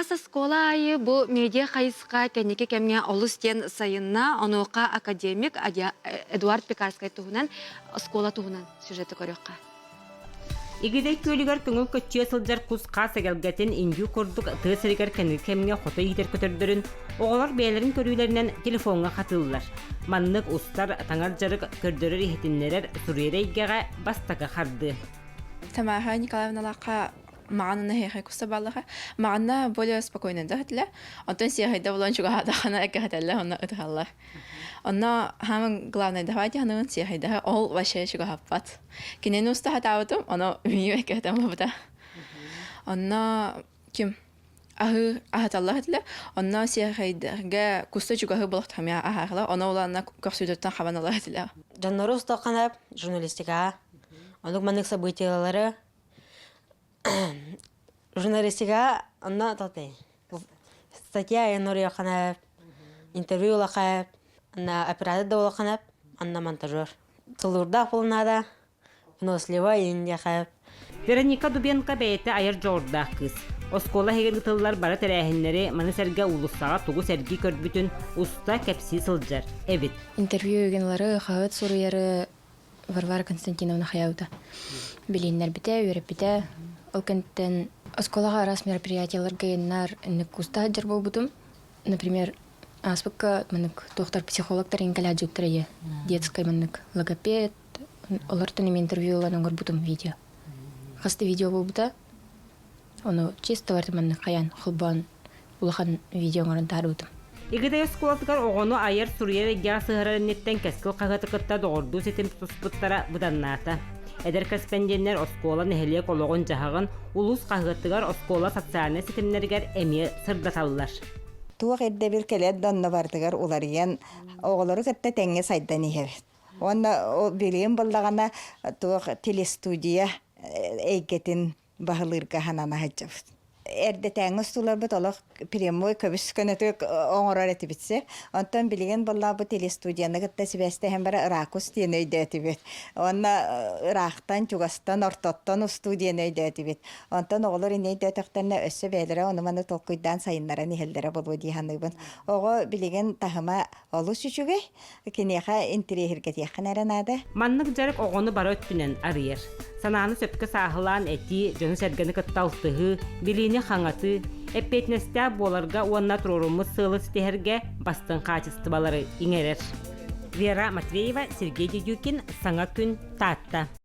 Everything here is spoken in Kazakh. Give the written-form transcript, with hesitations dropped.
Хас скола айы бу медиа хайыска кенеке кемге олус тен сайынна онука академик Эдуард Пекарскай туһунан скола туһунан сюжеты көрөкка. Игидей көлігер күңіл көтче сылжар құс қас әгелгетін инжу көрдік тыысыригер кемге қоты етер көтердірін, оғылар бәйлерін көрүйлерінен телефонға қатылылар. Маннық ұстар таңар жарық көрдірір ехетінлерер суререйгеға бастаға қарды. Тамаха Николаевна лақа мағанына хейхай құста балыға. Мағанына более спокойно дағытылы. Онтан сияхайда болан чуға хадағана әкі хатәлі, онна ұтығалар. Онна хамын главный давайте ханығын сияхайда ол ваше чуға хаппат. Кенен ұста хатауытым, оны мию әкі хатам бабыда. Онна кім? Ахаталла хатылы. Онна сияхайдаға құста чуға хы болық тамия ахағыла. Оны оланна көрсүдеттен хабанала хатылы. Жаннары ұста қанап, журналистика. Онық манық событиялары. Журналистика, онна таты. Статья янория қанап, интервью лақап, анна оператор да олақанап, анна монтажер. Тылурдақ болынада, выносливо енде қап. Вероника Дубенко бәйті айыр жордақ қыз. Оскола хегергі тылылар бара тәрәхінлері маны сәрге улысаға туғы сәргі көрбітін уста кәпсі сылжар. Эбит. Интервью егенлары қағыт сұруяры Варвара Константиновна Хаяута. Билиннер бите, үйреп бите. Ол кенттен осколаға арас мероприятиялар гейннар інік уста жар бол бұтым. Например, аспыққа мұнық доктор-психологтар енгәлі аджуктар ие. Детскай мұнық логопед. Олар түнім интервью олан оңғыр бұтым видео. Қасты видео бол бұта. Оны чистоварды мұнық қаян, құлбан, улахан видео оңғырын тары бұтым. Игидей осколатығар оғыны айыр сурьер егеға сығырарынеттен кәскіл қағатықытта доғырду сетім тұспыттара бұданната. Эдер кәспенденлер оскола нәхелек олығын жағығын улус қағытығар оскола социальный сетімлергер әме сырдаталылар. Туақ әрді бір келет донны бардығар оларыян оғылары кәтті тәңе сайдан ехер. Оны білген болдағана туақ телестудия әйгетін бағылырға ханана хачабыз. Эрде тәңіз тулар бұт олық прямой көбіс көнетік оңырар әті бітсе. Онтан білген болла бұ телестудияны күтті сібәсті әм бара ракус дейін өйді әті бет. Онна рақтан, чуғастан, ортоттан студиян өйді әті бет. Онтан оғылыр ін өйді әтіқтарына өссі бәлірі, оны маны толқойдан сайынлара нехелдері болу дейханығын. Оғы білген тағыма олу сүчуге, кенеға интерехірге тейқін әрінады. Маннық жарық оғыны бары өттінен арыер. Сананы сөпкі сағылан әті, жөні сәргені күтталтығы, біліне қаңаты, әппетнесті боларға уанна тұрурымыз сылы стехерге бастың қачысты балары еңерер. Вера Матвеева, Сергей Дедюкин, Саңа күн, Татта.